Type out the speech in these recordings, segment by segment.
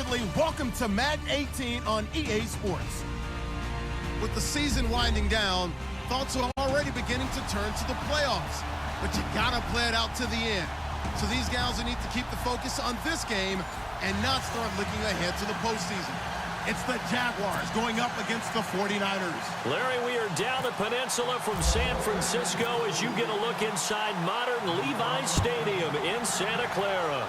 family, welcome to Madden 18 on EA Sports. With the season winding down, thoughts are already beginning to turn to the playoffs, but you gotta play it out to the end. So these guys will need to keep the focus on this game and not start looking ahead to the postseason. It's the Jaguars going up against the 49ers. Larry, we are down the peninsula from San Francisco as you get a look inside modern Levi's Stadium in Santa Clara.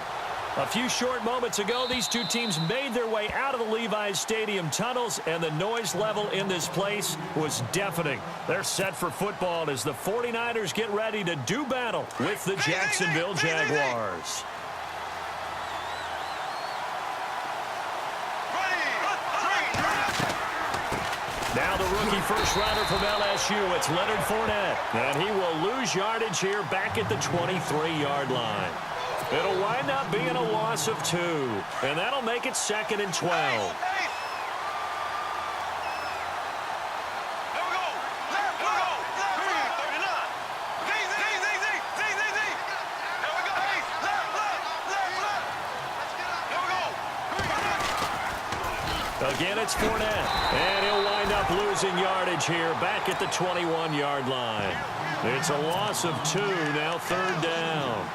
A few short moments ago, these two teams made their way out of the Levi's Stadium tunnels, and the noise level in this place was deafening. They're set for football as the 49ers get ready to do battle with the Jacksonville Jaguars. Now the rookie first-rounder from LSU, it's Leonard Fournette. And he will lose yardage here back at the 23-yard line. It'll wind up being a loss of 2, and that'll make it 2nd and 12. Again, it's Fournette, and he'll wind up losing yardage here back at the 21-yard line. It's a loss of 2, now 3rd down.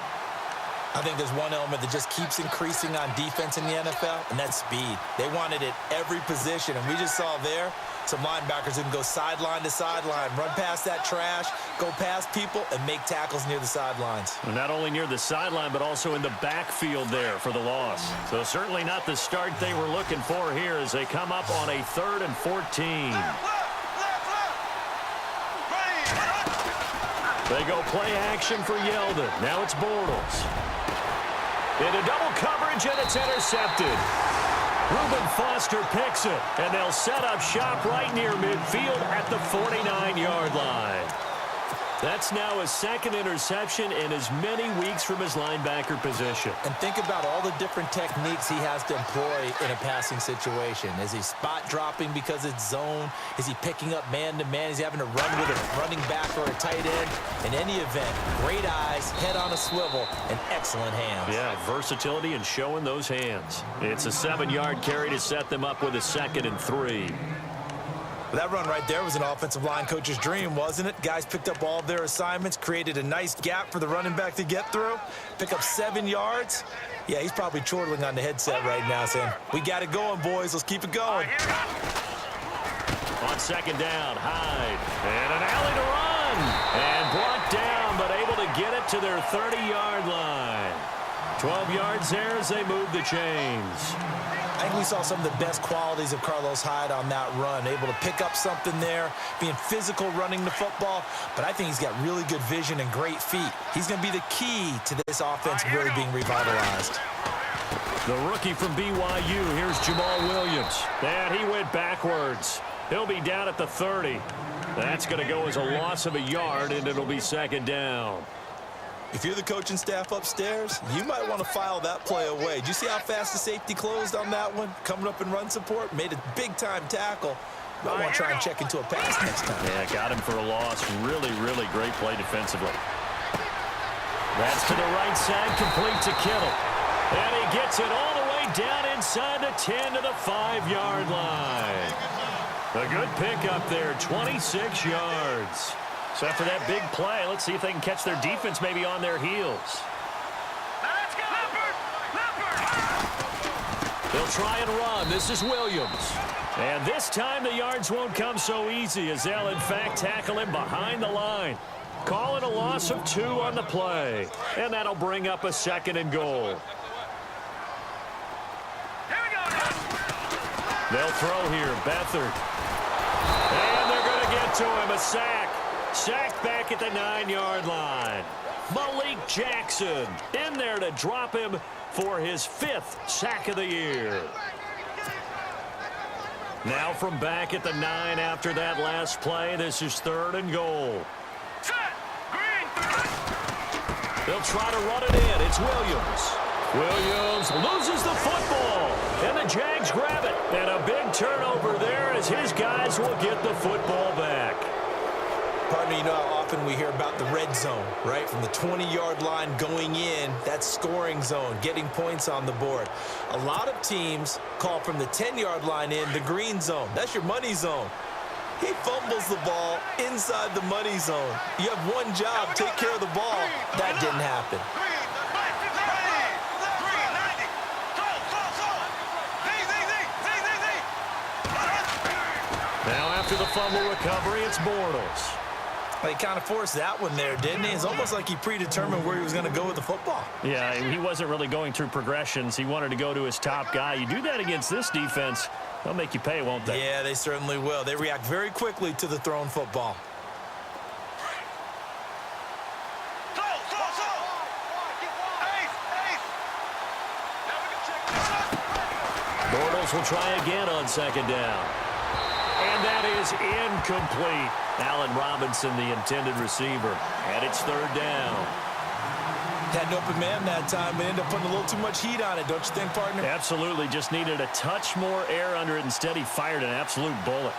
I think there's one element that just keeps increasing on defense in the NFL, and that's speed. They want it at every position, and we just saw there some linebackers who can go sideline to sideline, run past that trash, go past people, and make tackles near the sidelines. Well, not only near the sideline, but also in the backfield there for the loss. So certainly not the start they were looking for here as they come up on a 3rd and 14. They go play action for Yeldon. Now it's Bortles. Into double coverage, and it's intercepted. Reuben Foster picks it, and they'll set up shop right near midfield at the 49-yard line. That's now his 2nd interception in as many weeks from his linebacker position. And think about all the different techniques he has to employ in a passing situation. Is he spot dropping because it's zone? Is he picking up man-to-man? Is he having to run with a running back or a tight end? In any event, great eyes, head on a swivel, and excellent hands. Yeah, versatility and showing those hands. It's a 7-yard carry to set them up with a 2nd and 3. That run right there was an offensive line coach's dream, wasn't it? Guys picked up all of their assignments, created a nice gap for the running back to get through, pick up 7 yards. Yeah, he's probably chortling on the headset right now saying, we got it going, boys. Let's keep it going. On 2nd down, Hyde. And an alley to run. And brought down, but able to get it to their 30-yard line. 12 yards there as they move the chains. I think we saw some of the best qualities of Carlos Hyde on that run, able to pick up something there, being physical running the football, but I think he's got really good vision and great feet. He's going to be the key to this offense really being revitalized. The rookie from BYU, here's Jamal Williams. And he went backwards. He'll be down at the 30. That's going to go as a loss of a yard, and it'll be 2nd down. If you're the coaching staff upstairs, you might want to file that play away. Did you see how fast the safety closed on that one? Coming up in run support, made a big-time tackle. Might want to try and check into a pass next time. Yeah, got him for a loss. Really, really great play defensively. That's to the right side, complete to Kittle. And he gets it all the way down inside the 10 to the 5-yard line. A good pickup there, 26 yards. So after that big play, let's see if they can catch their defense maybe on their heels. They'll try and run. This is Williams. And this time the yards won't come so easy as they'll, in fact, tackle him behind the line. Call it a loss of 2 on the play. And that'll bring up a 2nd and goal. They'll throw here. Beathard. And they're going to get to him. A sack. Sacked back at the 9-yard line. Malik Jackson in there to drop him for his 5th sack of the year. Now from back at the 9 after that last play, this is 3rd and goal. They'll try to run it in. It's Williams. Williams loses the football, and the Jags grab it. And a big turnover there as his guys will get the football back. Partner, you know how often we hear about the red zone, right? From the 20-yard line going in, that scoring zone, getting points on the board. A lot of teams call from the 10-yard line in the green zone. That's your money zone. He fumbles the ball inside the money zone. You have one job, take care of the ball. That didn't happen. Now after the fumble recovery, it's Bortles. He kind of forced that one there, didn't he? It's almost like he predetermined where he was going to go with the football. Yeah, he wasn't really going through progressions. He wanted to go to his top guy. You do that against this defense, they'll make you pay, won't they? Yeah, they certainly will. They react very quickly to the thrown football. Bortles will try again on second down. And that is incomplete. Allen Robinson, the intended receiver. And it's third down. Had an open man that time, but ended up putting a little too much heat on it, don't you think, partner? Absolutely. Just needed a touch more air under it. Instead, he fired an absolute bullet.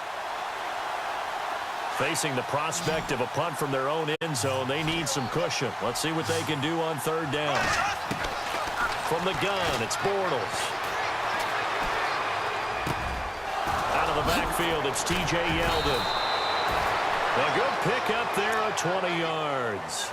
Facing the prospect of a punt from their own end zone, they need some cushion. Let's see what they can do on third down. From the gun, it's Bortles. Out of the backfield, it's T.J. Yeldon. A good pickup there at 20 yards.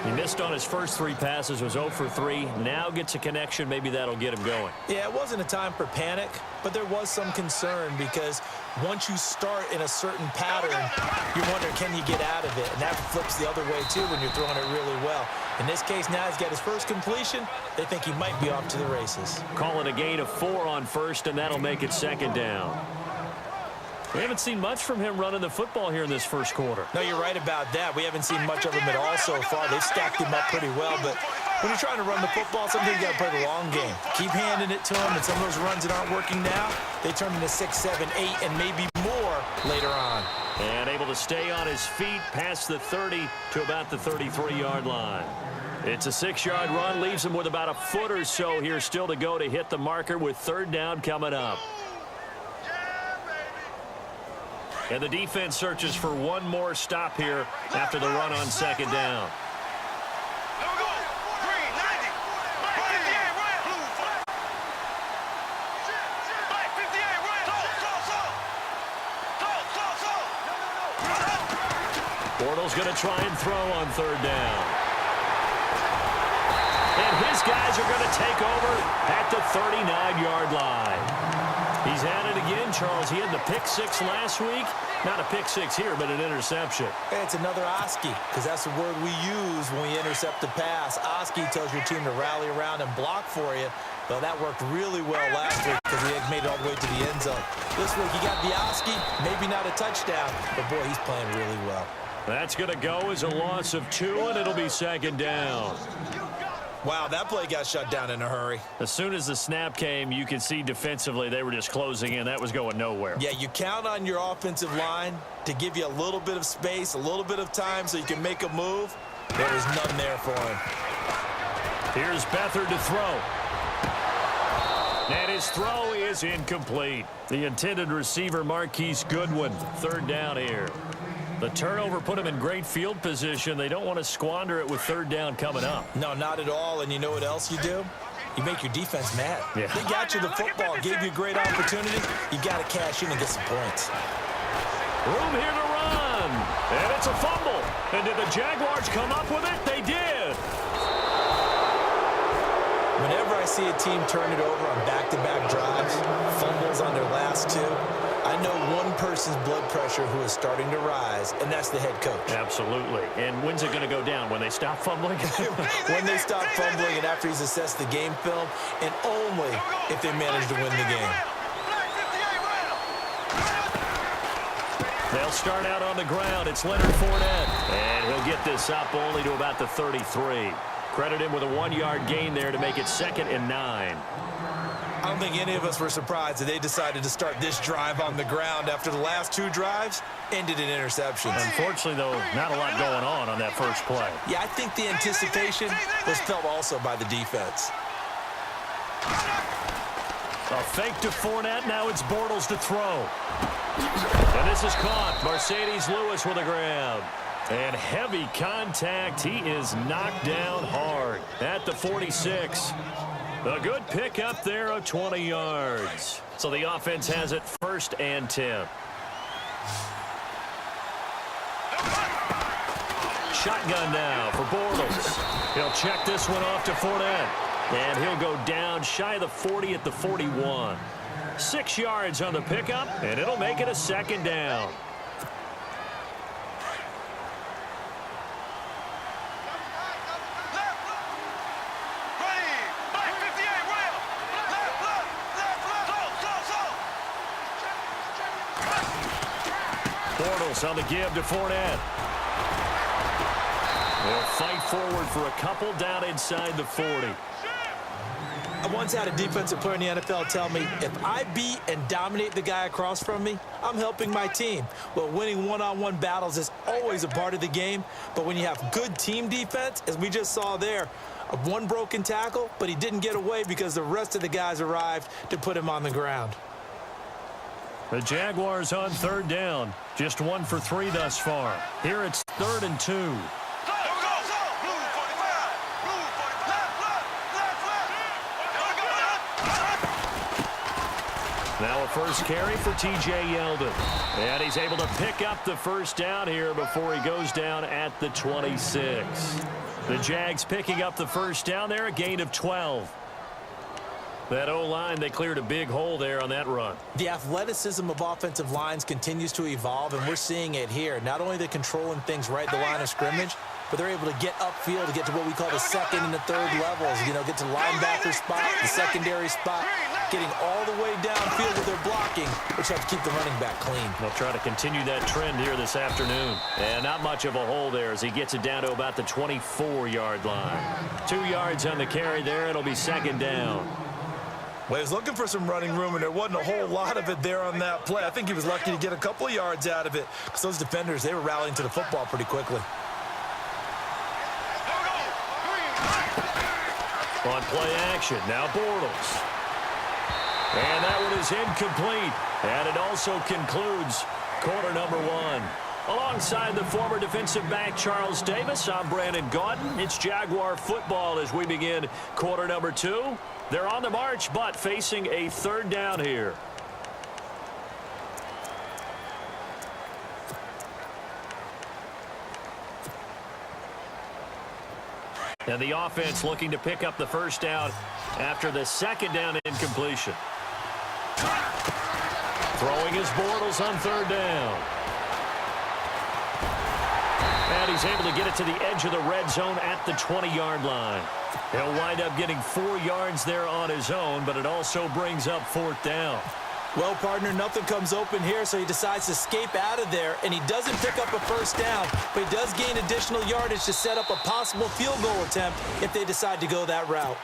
He missed on his first 3 passes, was 0 for 3. Now gets a connection. Maybe that'll get him going. Yeah, it wasn't a time for panic, but there was some concern because once you start in a certain pattern, you wonder, can you get out of it? And that flips the other way, too, when you're throwing it really well. In this case, now he's got his first completion. They think he might be off to the races. Calling a gain of 4 on first, and that'll make it second down. We haven't seen much from him running the football here in this first quarter. No, you're right about that. We haven't seen much of him at all so far. They've stacked him up pretty well, but when you're trying to run the football, sometimes you got to play the long game. Keep handing it to him, and some of those runs that aren't working now, they turn into 6, 7, 8, and maybe more later on. And able to stay on his feet past the 30 to about the 33-yard line. It's a 6-yard run, leaves him with about a foot or so here still to go to hit the marker with third down coming up. And the defense searches for one more stop here after the run on second down. Bortles going to try and throw on third down. And his guys are going to take over at the 39-yard line. He's had it again, Charles. He had the pick 6 last week. Not a pick 6 here, but an interception. Hey, it's another Oski, because that's the word we use when we intercept a pass. Oski tells your team to rally around and block for you. But that worked really well last week because he had made it all the way to the end zone. This week he got the Oski, maybe not a touchdown, but boy, he's playing really well. That's going to go as a loss of 2, and it'll be second down. Wow, that play got shut down in a hurry. As soon as the snap came, you could see defensively they were just closing in. That was going nowhere. Yeah, you count on your offensive line to give you a little bit of space, a little bit of time so you can make a move. There was none there for him. Here's Beathard to throw. And his throw is incomplete. The intended receiver, Marquise Goodwin. Third down here. The turnover put him in great field position. They don't want to squander it with third down coming up. No, not at all. And you know what else you do? You make your defense mad. Yeah. They got you the football, gave you a great opportunity. You got to cash in and get some points. Room here to run. And it's a fumble. And did the Jaguars come up with it? They did. Whenever I see a team turn it over on back-to-back drives, fumbles on their last 2, I know one person's blood pressure who is starting to rise, and that's the head coach. Absolutely. And when's it going to go down? When they stop fumbling? When they stop fumbling and after he's assessed the game film, and only if they manage to win the game. They'll start out on the ground. It's Leonard Fournette. And he'll get this up only to about the 33. Credit him with a 1-yard gain there to make it 2nd and 9. I don't think any of us were surprised that they decided to start this drive on the ground after the last 2 drives ended in interceptions. Unfortunately, though, not a lot going on that first play. Yeah, I think the anticipation was felt also by the defense. A fake to Fournette. Now it's Bortles to throw. And this is caught. Mercedes Lewis with a grab. And heavy contact. He is knocked down hard at the 46. A good pickup there of 20 yards. So the offense has it 1st and 10. Shotgun now for Bortles. He'll check this one off to Fournette. And he'll go down shy of the 40 at the 41. 6 yards on the pickup, and it'll make it a 2nd down. Bortles on the give to Fournette. They'll fight forward for a couple down inside the 40. I once had a defensive player in the NFL tell me, if I beat and dominate the guy across from me, I'm helping my team. Well, winning one-on-one battles is always a part of the game, but when you have good team defense, as we just saw there, one broken tackle, but he didn't get away because the rest of the guys arrived to put him on the ground. The Jaguars on 3rd down. Just 1 for 3 thus far. Here it's 3rd and 2. Now a first carry for T.J. Yeldon. And he's able to pick up the 1st down here before he goes down at the 26. The Jags picking up the 1st down there, a gain of 12. That O-line, they cleared a big hole there on that run. The athleticism of offensive lines continues to evolve, and we're seeing it here. Not only they're controlling things right at the line of scrimmage, but they're able to get upfield to get to what we call the 2nd and the 3rd levels. You know, get to linebacker spot, the secondary spot, getting all the way downfield with their blocking, which helps keep the running back clean. They'll try to continue that trend here this afternoon. And not much of a hole there as he gets it down to about the 24-yard line. 2 yards on the carry there. It'll be 2nd down. Well, he was looking for some running room, and there wasn't a whole lot of it there on that play. I think he was lucky to get a couple of yards out of it because those defenders, they were rallying to the football pretty quickly. On play action, now Bortles. And that one is incomplete. And it also concludes quarter number 1. Alongside the former defensive back Charles Davis, I'm Brandon Gaudin. It's Jaguar football as we begin quarter number 2. They're on the march, but facing a 3rd down here. And the offense looking to pick up the 1st down after the 2nd down incompletion. Throwing his Bortles on 3rd down. And he's able to get it to the edge of the red zone at the 20-yard line. He'll wind up getting 4 yards there on his own, but it also brings up 4th down. Well, partner, nothing comes open here, so he decides to escape out of there, and he doesn't pick up a 1st down, but he does gain additional yardage to set up a possible field goal attempt if they decide to go that route.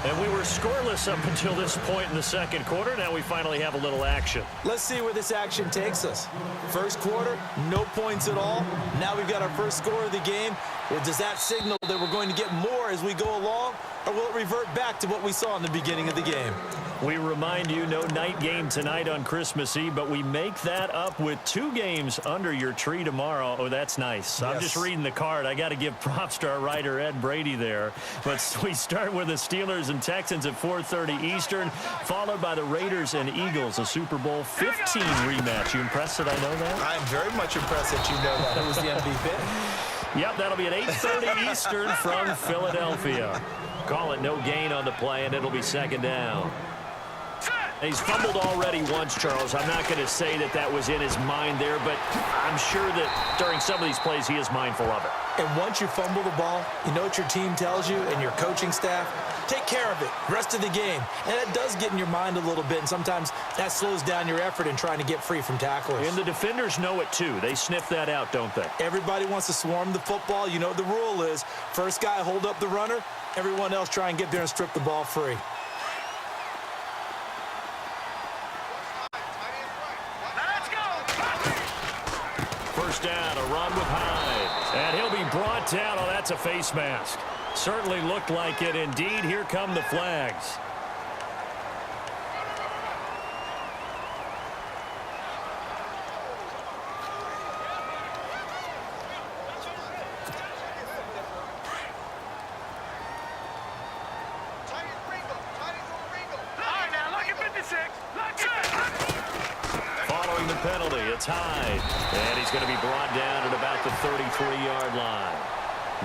And we were scoreless up until this point in the 2nd quarter. Now we finally have a little action. Let's see where this action takes us. 1st quarter, no points at all. Now we've got our first score of the game. Well, does that signal that we're going to get more as we go along, or will it revert back to what we saw in the beginning of the game? We remind you, no night game tonight on Christmas Eve, but we make that up with 2 games under your tree tomorrow. Oh, that's nice. Yes. I'm just reading the card. I got to give props to our writer, Ed Brady, there. But we start with the Steelers and Texans at 4:30 Eastern, followed by the Raiders and Eagles, a Super Bowl 15 rematch. You impressed that I know that? I am very much impressed that you know that. Who's the MVP? Yep, that'll be at 8:30 Eastern from Philadelphia. Call it no gain on the play, and it'll be 2nd down. He's fumbled already once, Charles. I'm not going to say that that was in his mind there, but I'm sure that during some of these plays he is mindful of it. And once you fumble the ball, you know what your team tells you and your coaching staff? Take care of it rest of the game. And that does get in your mind a little bit, and sometimes that slows down your effort in trying to get free from tacklers. And the defenders know it, too. They sniff that out, don't they? Everybody wants to swarm the football. You know what the rule is. First guy hold up the runner. Everyone else try and get there and strip the ball free. First down, a run with Hyde. And he'll be brought down. Oh, that's a face mask. Certainly looked like it indeed. Here come the flags. penalty. It's Hyde. And he's going to be brought down at about the 33-yard line.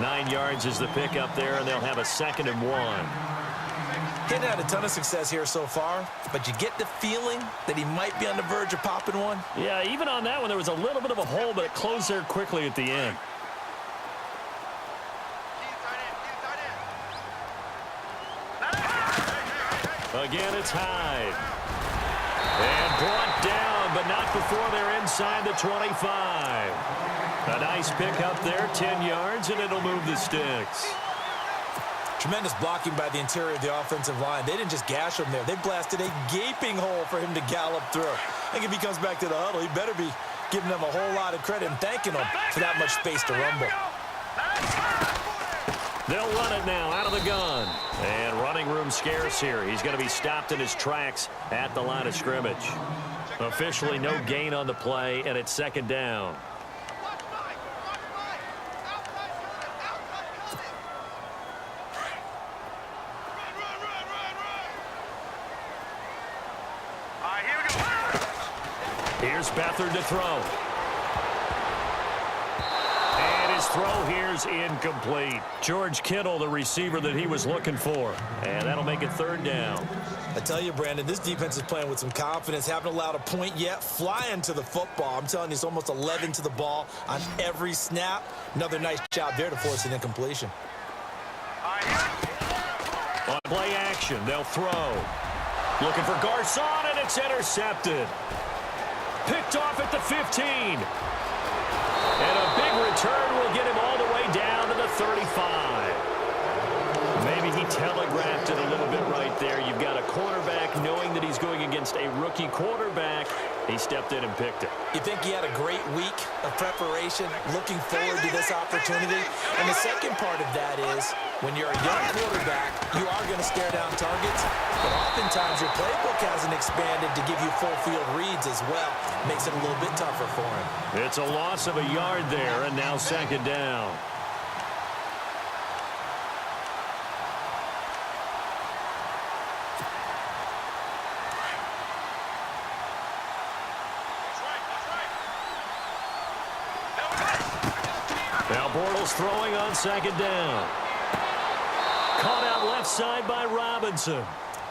9 yards is the pickup there, and they'll have a 2nd and 1. Hadn't had a ton of success here so far, but you get the feeling that he might be on the verge of popping one. Yeah, even on that one, there was a little bit of a hole, but it closed there quickly at the end. Again, it's Hyde. And brought down, but not before they're inside the 25. A nice pickup there, 10 yards, and it'll move the sticks. Tremendous blocking by the interior of the offensive line. They didn't just gash him there. They blasted a gaping hole for him to gallop through. I think if he comes back to the huddle, he better be giving them a whole lot of credit and thanking them for that much space to rumble. They'll run it now out of the gun. And running room scarce here. He's going to be stopped in his tracks at the line of scrimmage. Officially no gain on the play, and it's 2nd down. Here's Beathard to throw. And his throw here's incomplete. George Kittle, the receiver that he was looking for. And that'll make it 3rd down. I tell you, Brandon, this defense is playing with some confidence. Haven't allowed a point yet. Flying to the football. I'm telling you, it's almost 11 to the ball on every snap. Another nice job there to force an incompletion. On play action, they'll throw. Looking for Garcon, and it's intercepted. Picked off at the 15. And a big return will get him all the way down to the 35. Maybe he telegraphed it a little bit right there. You've got a cornerback knowing that he's going against a rookie quarterback. He stepped in and picked it. You think he had a great week of preparation, looking forward to this opportunity? And the second part of that is, when you're a young quarterback, you are going to stare down targets, but oftentimes your playbook hasn't expanded to give you full field reads as well. Makes it a little bit tougher for him. It's a loss of a yard there, and now 2nd down. Now Bortles throwing on 2nd down. Caught out left side by Robinson.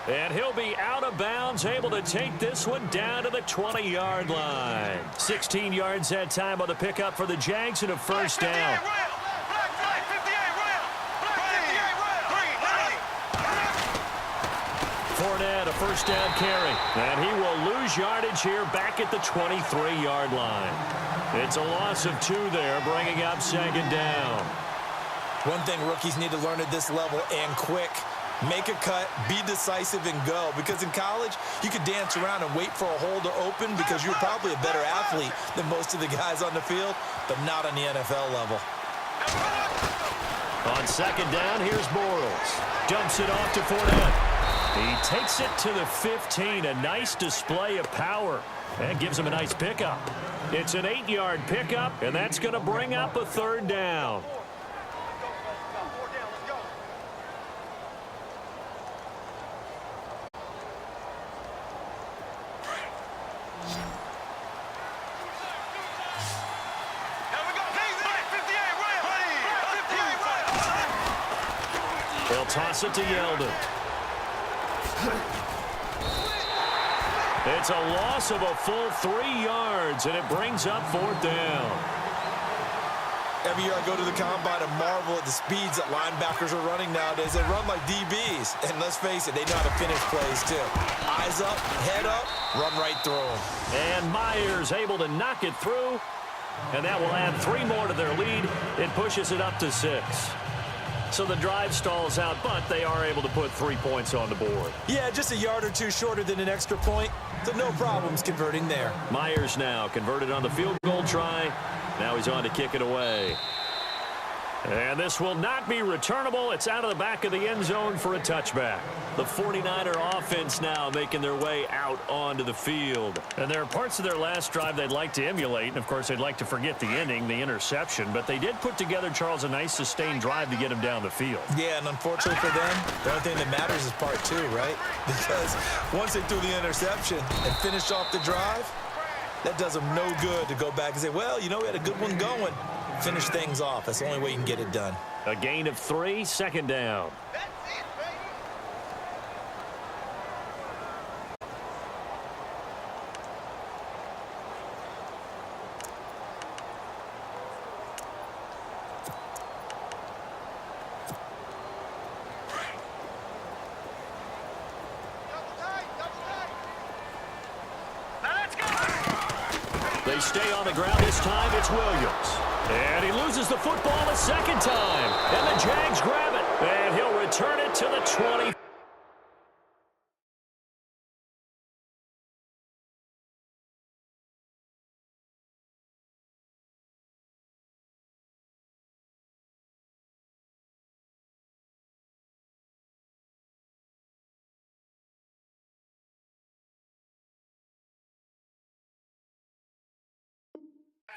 And he'll be out of bounds, able to take this one down to the 20-yard line. 16 yards that time on the pickup for the Jags and a 1st down. Fournette, a 1st down carry. And he will lose yardage here back at the 23-yard line. It's a loss of 2 there, bringing up 2nd down. One thing rookies need to learn at this level, and quick, make a cut, be decisive, and go. Because in college, you could dance around and wait for a hole to open because you're probably a better athlete than most of the guys on the field, but not on the NFL level. On 2nd down, here's Bortles. Dumps it off to Fournette. He takes it to the 15. A nice display of power. That gives him a nice pickup. It's an 8-yard pickup, and that's going to bring up a 3rd down. They'll toss it to Yeldon. It's a loss of a full 3 yards, and it brings up 4th down. Every year I go to the combine and marvel at the speeds that linebackers are running nowadays. They run like DBs, and let's face it, they know how to finish plays too. Eyes up, head up, run right through them. And Myers able to knock it through, and that will add 3 more to their lead. It pushes it up to 6. So the drive stalls out, but they are able to put 3 points on the board. Yeah, just a yard or 2 shorter than an extra point, so no problems converting there. Myers now converted on the field goal try. Now he's on to kick it away. And this will not be returnable. It's out of the back of the end zone for a touchback. The 49er offense now making their way out onto the field. And there are parts of their last drive they'd like to emulate. And, of course, they'd like to forget the ending, the interception. But they did put together, Charles, a nice sustained drive to get him down the field. Yeah, and unfortunately for them, the only thing that matters is part 2, right? Because once they threw the interception and finished off the drive, That does them no good to go back and say, well, you know, we had a good one going. Finish things off. That's the only way you can get it done. A gain of 3, second down. That's it, baby. 'em. They stay on the ground this time. It's Williams. And he loses the football a second time. And the Jags grab it. And he'll return it to the 20.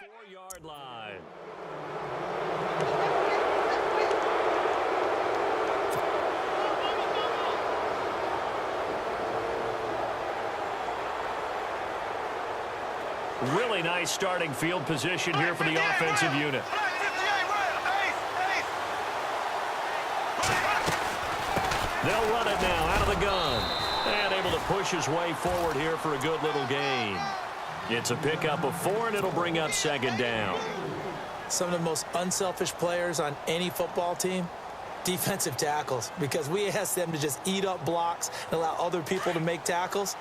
Four-yard line. Really nice starting field position here for the offensive unit. They'll run it now out of the gun. And able to push his way forward here for a good little gain. It's a pickup of 4, and it'll bring up second down. Some of the most unselfish players on any football team, defensive tackles, because we ask them to just eat up blocks and allow other people to make tackles.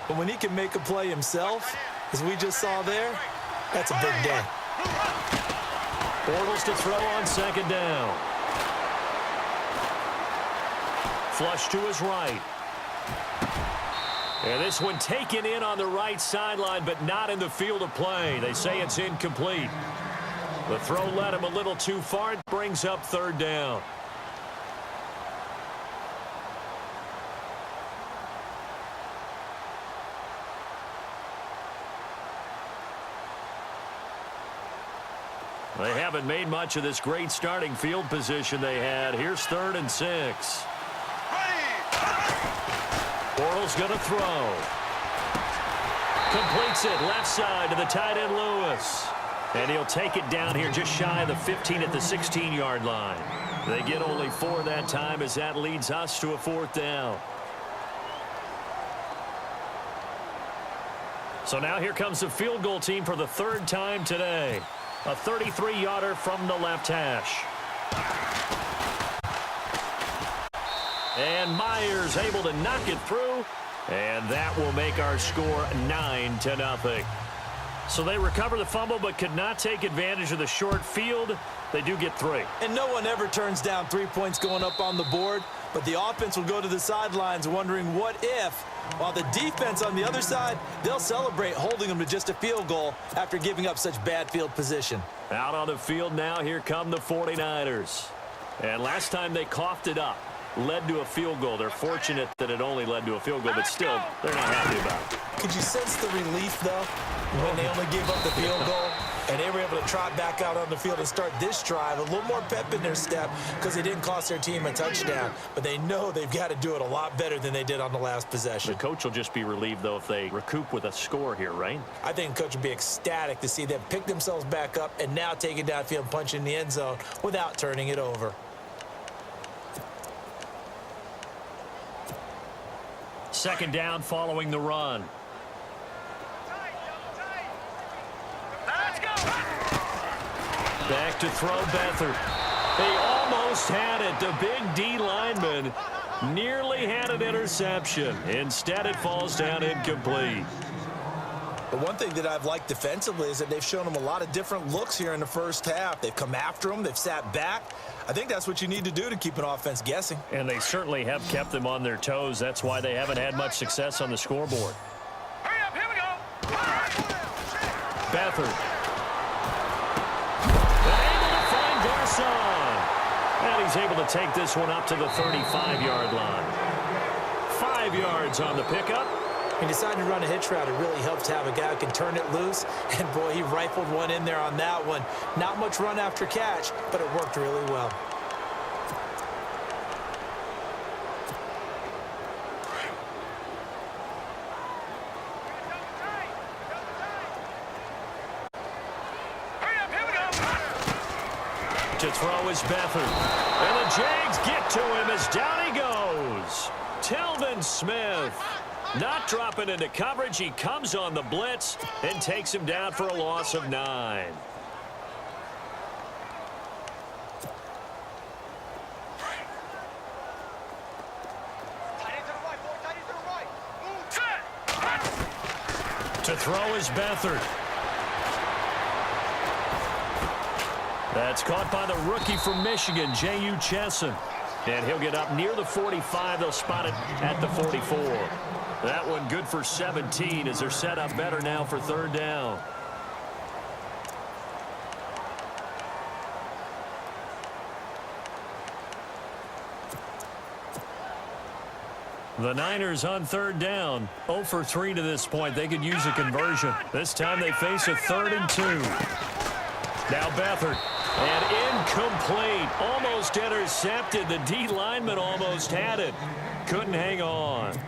But when he can make a play himself, as we just saw there, that's a big day. Bortles to throw on second down. Flush to his right. And this one taken in on the right sideline, but not in the field of play. They say it's incomplete. The throw led him a little too far. It brings up third down. They haven't made much of this great starting field position they had. Here's 3rd and 6. Bortles going to throw. Completes it left side to the tight end Lewis. And he'll take it down here just shy of the 15 at the 16-yard line. They get only 4 that time as that leads us to a 4th down. So now here comes the field goal team for the 3rd time today. A 33-yarder from the left hash. And Myers able to knock it through. And that will make our score 9-0. So they recover the fumble but could not take advantage of the short field. They do get 3. And no one ever turns down 3 points going up on the board. But the offense will go to the sidelines wondering what if. While the defense on the other side, they'll celebrate holding them to just a field goal after giving up such bad field position. Out on the field now, here come the 49ers. And last time they coughed it up. Led to a field goal. They're fortunate that it only led to a field goal, but still, they're not happy about it. Could you sense the relief, though, when they only gave up the field goal and they were able to trot back out on the field and start this drive? A little more pep in their step because they didn't cost their team a touchdown, but they know they've got to do it a lot better than they did on the last possession. The coach will just be relieved, though, if they recoup with a score here, right? I think the coach would be ecstatic to see them pick themselves back up and now take it downfield and punch in the end zone without turning it over. Second down following the run. Let's go. Back to throw Beathard. They almost had it. The big D lineman nearly had an interception. Instead, it falls down incomplete. The one thing that I've liked defensively is that they've shown them a lot of different looks here in the first half. They've come after them. They've sat back. I think that's what you need to do to keep an offense guessing. And they certainly have kept them on their toes. That's why they haven't had much success on the scoreboard. Hurry up, here we go. Beathard. Able to find Garcon. And he's able to take this one up to the 35-yard line. 5 yards on the pickup. He decided to run a hitch route. It really helps to have a guy who can turn it loose. And, boy, he rifled one in there on that one. Not much run after catch, but it worked really well. To throw is Beathard. And the Jags get to him as down he goes. Telvin Smith not dropping into coverage. He comes on the blitz and takes him down for a loss of 9. To throw is Beathard. That's caught by the rookie from Michigan, J.U. Chesson. And he'll get up near the 45. They'll spot it at the 44. That one good for 17 as they're set up better now for third down. The Niners on third down. 0 for 3 to this point. They could use a conversion. This time they face a 3rd and 2. Now Beathard. And incomplete. Almost intercepted. The D lineman almost had it. Couldn't hang on.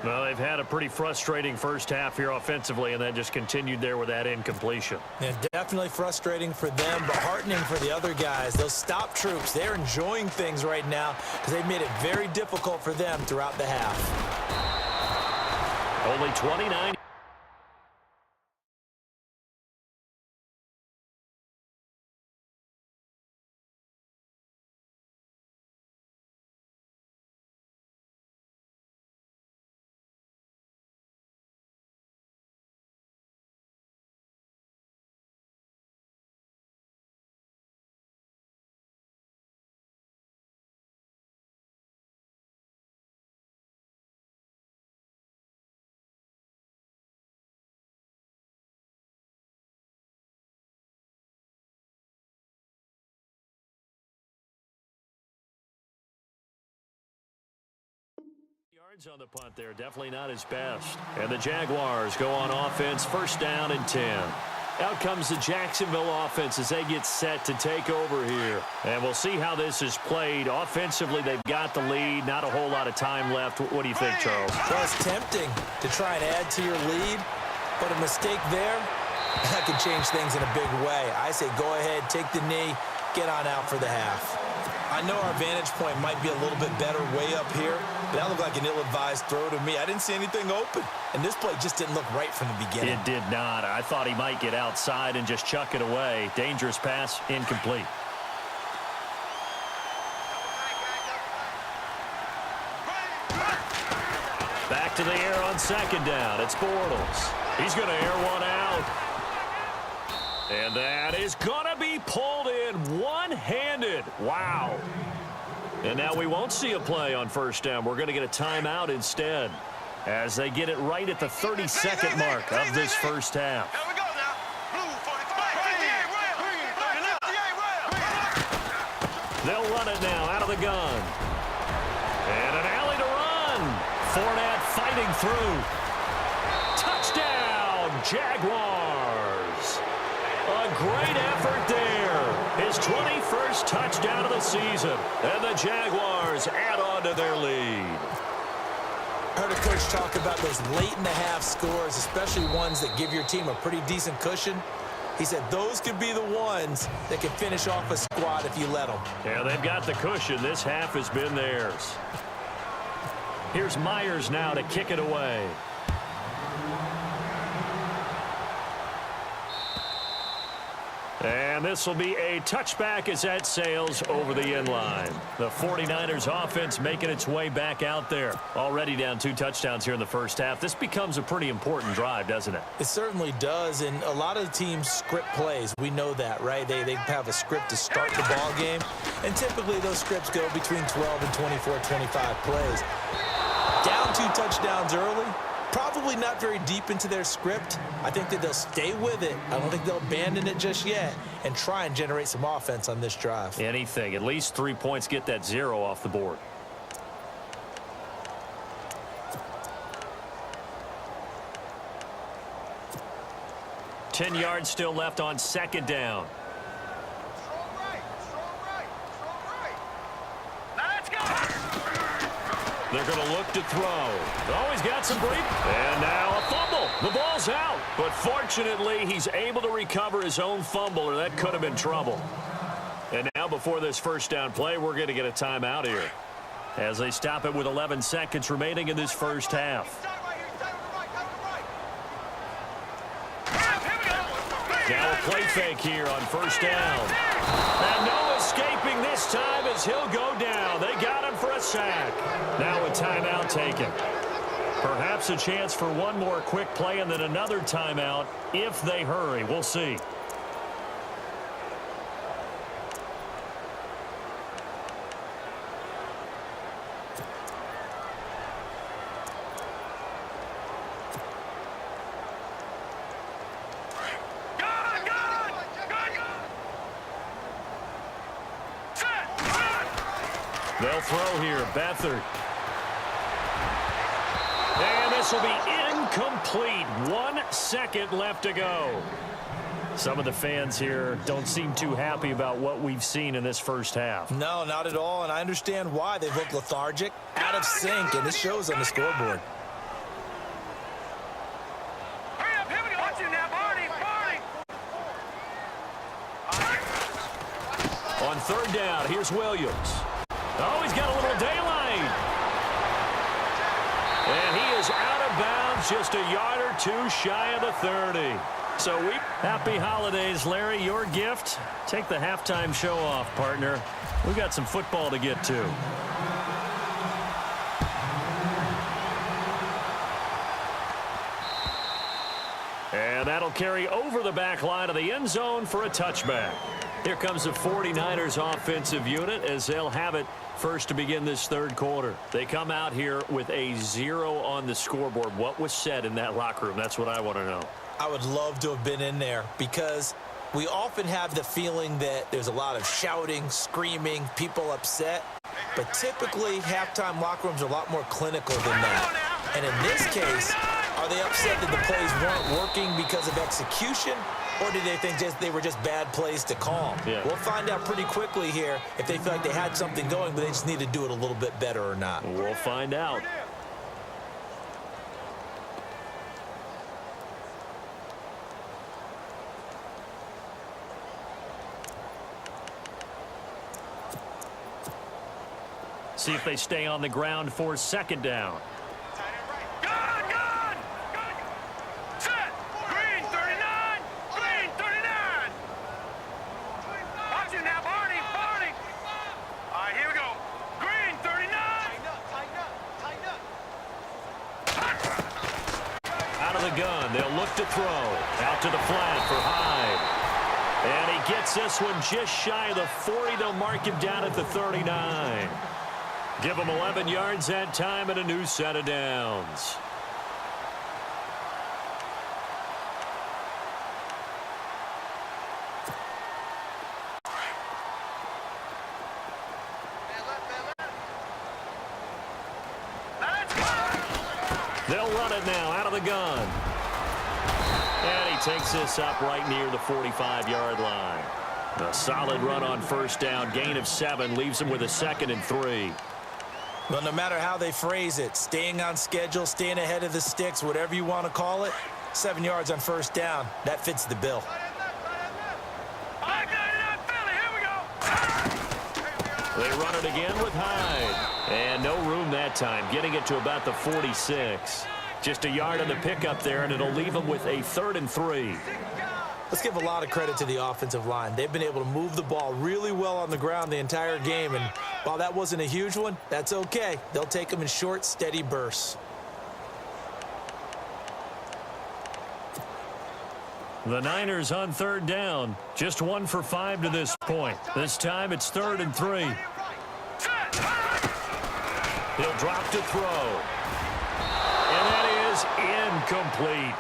Well, they've had a pretty frustrating first half here offensively, and then just continued there with that incompletion. Yeah, definitely frustrating for them, but heartening for the other guys. Those stop troops, they're enjoying things right now because they've made it very difficult for them throughout the half. Only 29. Yards on the punt there, definitely not his best. And the Jaguars go on offense, first down and 10. Out comes the Jacksonville offense as they get set to take over here. And we'll see how this is played. Offensively, they've got the lead. Not a whole lot of time left. What do you think, Charles? Well, it's tempting to try and add to your lead, but a mistake there, that could change things in a big way. I say go ahead, take the knee, get on out for the half. I know our vantage point might be a little bit better way up here, but that looked like an ill-advised throw to me. I didn't see anything open, and this play just didn't look right from the beginning. It did not. I thought he might get outside and just chuck it away. Dangerous pass, incomplete. Back to the air on second down. It's Bortles. He's going to air one out. And that is going to be pulled in one-handed. Wow. And now we won't see a play on first down. We're going to get a timeout instead as they get it right at the 32nd mark of this first half. Here we go now. Blue 45. They'll run it now out of the gun. And an alley to run. Fournette fighting through. Touchdown, Jaguars. A great effort there. His 21st touchdown of the season. And the Jaguars add on to their lead. I heard a coach talk about those late-in-the-half scores, especially ones that give your team a pretty decent cushion. He said those could be the ones that can finish off a squad if you let them. Yeah, they've got the cushion. This half has been theirs. Here's Myers now to kick it away. And this will be a touchback as that sails over the end line. The 49ers offense making its way back out there. Already down 2 touchdowns here in the first half. This becomes a pretty important drive, doesn't it? It certainly does, and a lot of teams script plays. We know that, right? They have a script to start the ball game, and typically those scripts go between 12 and 24, 25 plays. Down 2 touchdowns early. Probably not very deep into their script. I think that they'll stay with it. I don't think they'll abandon it just yet and try and generate some offense on this drive. Anything. At least 3 points. Get that 0 off the board. Ten yards still left on second down. Strong right. Now let's go. They're going to look to throw. Oh, he's got some break. And now a fumble. The ball's out. But fortunately, he's able to recover his own fumble, or that could have been trouble. And now before this first down play, we're going to get a timeout here as they stop it with 11 seconds remaining in this first half. Now a play fake here on first down. And no escaping this time as he'll go down. They got him for a sack. Now a timeout taken. Perhaps a chance for one more quick play and then another timeout if they hurry. We'll see. They'll throw here. Beathard. And this will be incomplete. 1 second left to go. Some of the fans here don't seem too happy about what we've seen in this first half. No, not at all, and I understand why. They've looked lethargic, out of sync, and this shows on the scoreboard. Hurry up, here we go. Watch you now, Barney. On third down, here's Williams. Oh, he's got a little daylight. And he is out of bounds, just a yard or two shy of the 30. So happy holidays, Larry. Your gift, take the halftime show off, partner. We got some football to get to. And that'll carry over the back line of the end zone for a touchback. Here comes the 49ers offensive unit as they'll have it first to begin this third quarter. They come out here with a 0 on the scoreboard. What was said in that locker room? That's what I want to know. I would love to have been in there because we often have the feeling that there's a lot of shouting, screaming, people upset. But typically, halftime locker rooms are a lot more clinical than that. And in this case, are they upset that the plays weren't working because of execution? Or do they think they were just bad plays to call? Yeah. We'll find out pretty quickly here if they feel like they had something going, but they just need to do it a little bit better or not. We'll find out. See if they stay on the ground for second down. They'll look to throw. Out to the flat for Hyde. And he gets this one just shy of the 40. They'll mark him down at the 39. Give him 11 yards that time and a new set of downs. They'll run it now out of the gun. And he takes this up right near the 45-yard line. A solid run on first down. Gain of 7 leaves him with a 2nd and 3. Well, no matter how they phrase it, staying on schedule, staying ahead of the sticks, whatever you want to call it, 7 yards on first down, that fits the bill. They run it again with Hyde. And no room that time, getting it to about the 46. Just a yard on the pickup there, and it'll leave them with a 3rd and 3. Let's give a lot of credit to the offensive line. They've been able to move the ball really well on the ground the entire game, and while that wasn't a huge one, that's okay. They'll take them in short, steady bursts. The Niners on third down. Just 1 for 5 to this point. This time it's 3rd and 3. He'll drop to throw. And that is incomplete.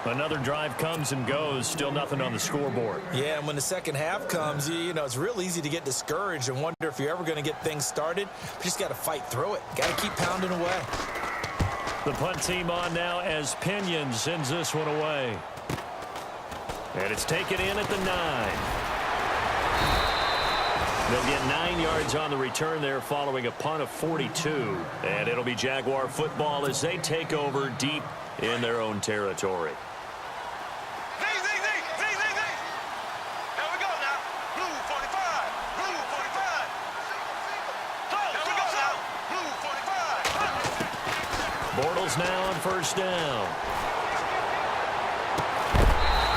Another drive comes and goes. Still nothing on the scoreboard. Yeah, and when the second half comes, you know, it's real easy to get discouraged and wonder if you're ever going to get things started. You just got to fight through it. Got to keep pounding away. The punt team on now as Pinion sends this one away. And it's taken in at the 9. They'll get 9 yards on the return there following a punt of 42. And it'll be Jaguar football as they take over deep in their own territory. Here we go now. Blue 45. Bengals now on first down.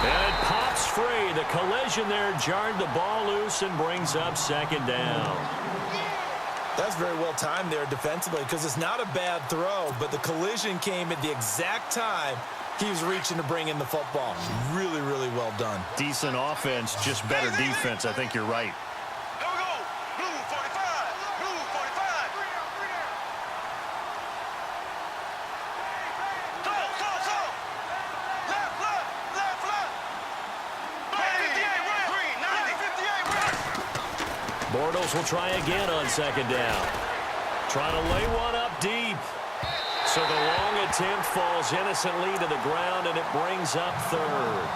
And it pops free. The collision there jarred the ball loose and brings up second down. That's very well timed there defensively because it's not a bad throw, but the collision came at the exact time he was reaching to bring in the football. Really, really well done. Decent offense, just better defense. I think you're right. Here we go. Blue 45. Blue 45. Go. Left. 58 right. Green 90. 58 right. Bortles will try again on second down. Trying to lay one up deep. So the long attempt falls innocently to the ground, and it brings up third.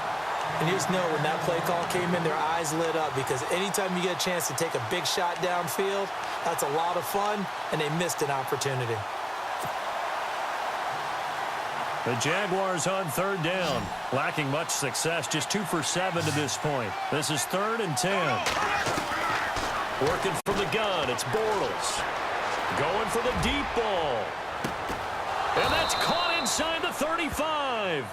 And you just know when that play call came in, their eyes lit up because anytime you get a chance to take a big shot downfield, that's a lot of fun, and they missed an opportunity. The Jaguars on third down, lacking much success, just 2 for 7 to this point. This is 3rd and 10. Working from the gun, it's Bortles. Going for the deep ball. And that's caught inside the 35.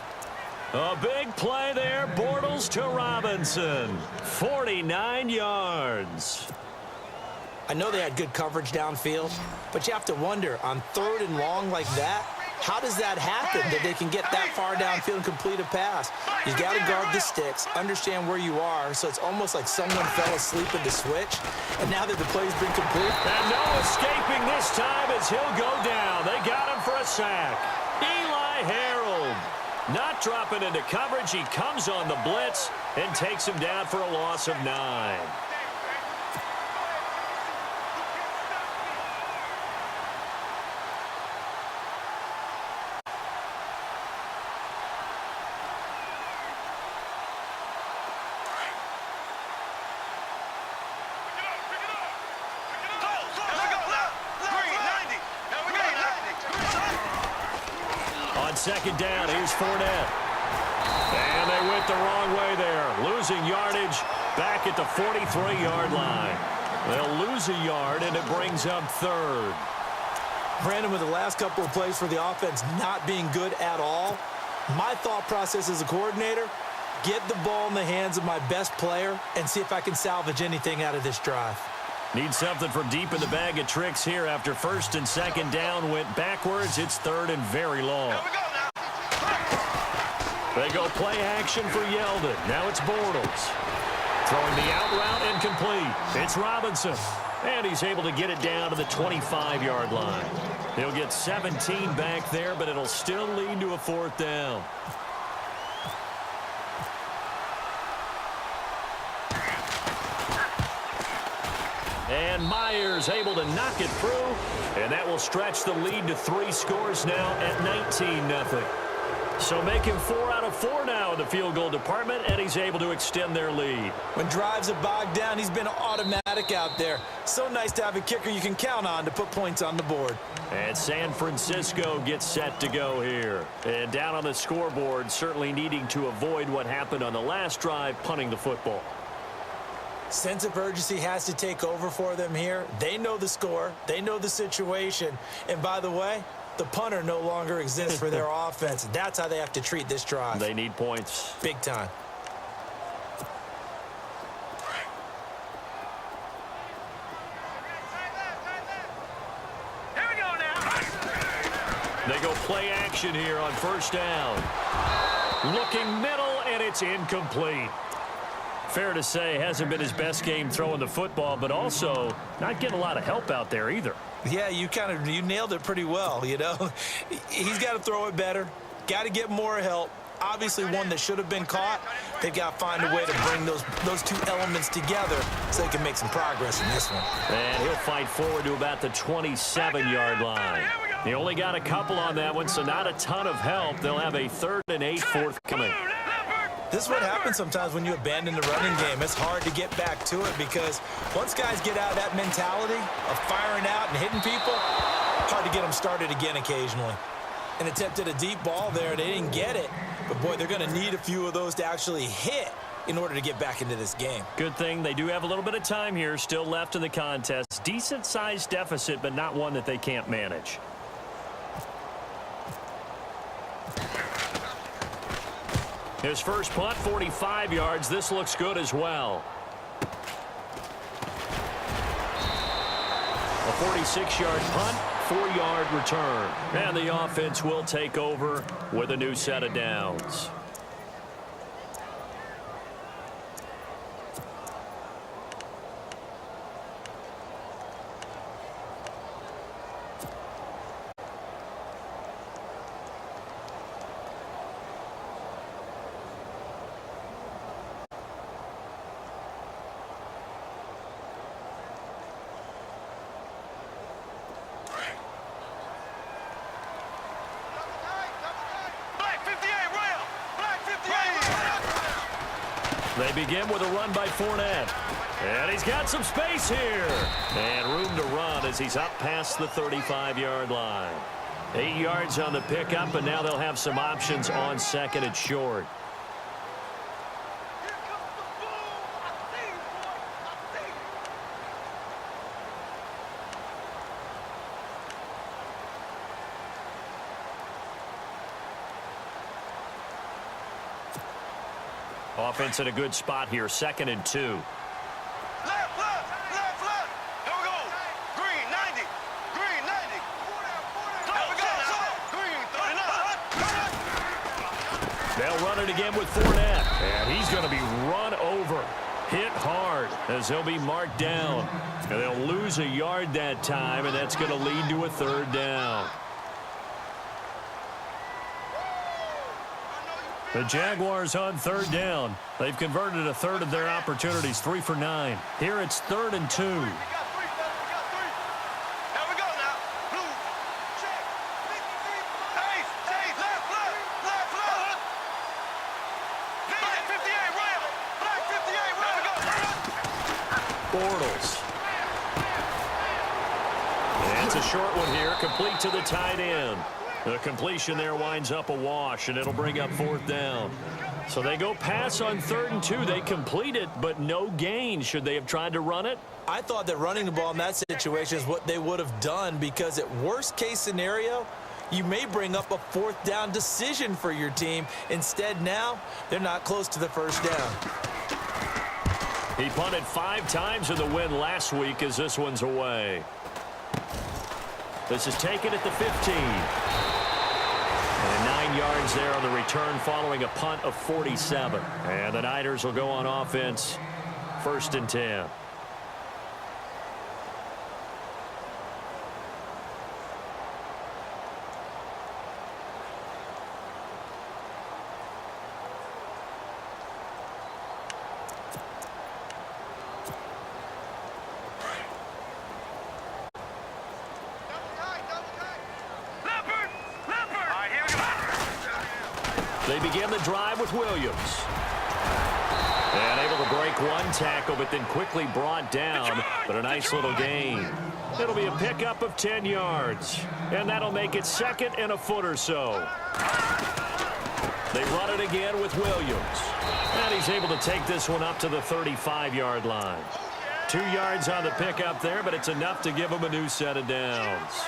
A big play there, Bortles to Robinson. 49 yards. I know they had good coverage downfield, but you have to wonder, on 3rd and long like that, how does that happen that they can get that far downfield and complete a pass? You got to guard the sticks, understand where you are, so it's almost like someone fell asleep at the switch, and now that the play's been complete. And no escaping this time as he'll go down. They got him for a sack. Eli Harold not dropping into coverage. He comes on the blitz and takes him down for a loss of 9. Second down, here's Fournette. And they went the wrong way there. Losing yardage back at the 43-yard line. They'll lose a yard, and it brings up 3rd. Brandon, with the last couple of plays for the offense not being good at all, my thought process as a coordinator, get the ball in the hands of my best player and see if I can salvage anything out of this drive. Need something from deep in the bag of tricks here after 1st and 2nd down went backwards. It's 3rd and very long. They go play action for Yeldon. Now it's Bortles. Throwing the out route incomplete. It's Robinson. And he's able to get it down to the 25-yard line. He'll get 17 back there, but it'll still lead to a 4th down. And Myers able to knock it through. And that will stretch the lead to 3 scores now at 19-0. So making 4 out of 4 now in the field goal department, and he's able to extend their lead. When drives are bogged down, he's been automatic out there. So nice to have a kicker you can count on to put points on the board. And San Francisco gets set to go here. And down on the scoreboard, certainly needing to avoid what happened on the last drive, punting the football. Sense of urgency has to take over for them here. They know the score. They know the situation. And by the way, the punter no longer exists for their offense. That's how they have to treat this drive. They need points. Big time. Here we go now. They go play action here on 1st down. Looking middle, and it's incomplete. Fair to say, hasn't been his best game throwing the football, but also not getting a lot of help out there either. Yeah, you nailed it pretty well, you know. He's got to throw it better. Got to get more help. Obviously one that should have been caught. They've got to find a way to bring those 2 elements together so they can make some progress in this one. And he'll fight forward to about the 27-yard line. He only got a couple on that one, so not a ton of help. They'll have a 3rd and 8 forthcoming. This is what happens sometimes when you abandon the running game. It's hard to get back to it because once guys get out of that mentality of firing out and hitting people, hard to get them started again occasionally. An attempt at a deep ball there. They didn't get it. But, boy, they're going to need a few of those to actually hit in order to get back into this game. Good thing they do have a little bit of time here still left in the contest. Decent-sized deficit, but not one that they can't manage. His first punt, 45 yards. This looks good as well. A 46-yard punt, 4-yard return. And the offense will take over with a new set of downs. They begin with a run by Fournette. And he's got some space here. And room to run as he's up past the 35-yard line. 8 yards on the pickup, and now they'll have some options on second and short. Offense in a good spot here, 2nd and 2. Left. Here we go. Green, 90. Green, 90. Here we go now. Green, 39. They'll run it again with Fournette. And he's going to be run over. Hit hard as he'll be marked down. And they'll lose a yard that time, and that's going to lead to a 3rd down. The Jaguars on 3rd down. They've converted a third of their opportunities, 3 for 9. Here it's 3rd and 2. We got three. Here we go now. Blue. Check. Chase. Left. Black 58, rail. Black 58, rail. Here we go. Bortles. And it's a short one here, complete to the tight end. The completion there winds up a wash, and it'll bring up 4th down. So they go pass on 3rd and 2. They complete it, but no gain. Should they have tried to run it? I thought that running the ball in that situation is what they would have done, because at worst case scenario, you may bring up a 4th down decision for your team. Instead, now they're not close to the 1st down. He punted 5 times in the win last week as this one's away. This is taken at the 15. And 9 yards there on the return following a punt of 47. And the Niners will go on offense, 1st and 10. They begin the drive with Williams. And able to break one tackle, but then quickly brought down. But a nice little gain. It'll be a pickup of 10 yards. And that'll make it 2nd and a foot or so. They run it again with Williams. And he's able to take this one up to the 35-yard line. 2 yards on the pickup there, but it's enough to give him a new set of downs.